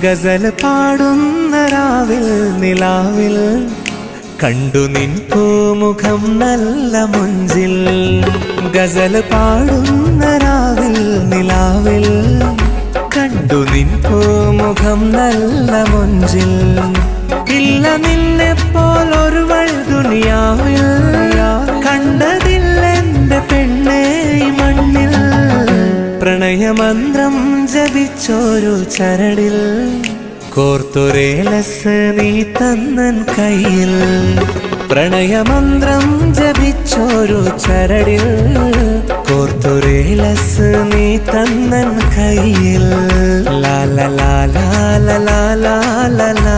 ഗസൽ പാടുന്ന രാവിൽ നിലാവിൽ കണ്ടു നിൻ പൂമുഖം നല്ല മുഞ്ചിൽ. ഗസൽ പാടുന്ന രാവിൽ നിലാവിൽ കണ്ടു നിൻ പൂമുഖം നല്ല മുഞ്ചിൽ. ഇല്ല നിന്നെപ്പോലൊരുവൾ ദുനിയാവിൽ കണ്ടതില്ലെന്റെ പെണ്ണേ ഈ മണ്ണിൽ. പ്രണയമന്ത്രം ജപിച്ചൊരു ചരടിൽ കോർത്തൊരേലസ് നീ തന്നൻ കയ്യിൽ. പ്രണയമന്ത്രം ജപിച്ചൊരു ചരടിൽ കോർത്തൊരേലസ് നീ തന്നൻ കയ്യിൽ. ലാ ലാ ലാ ലാ ലാ ലാ ലാ ലാ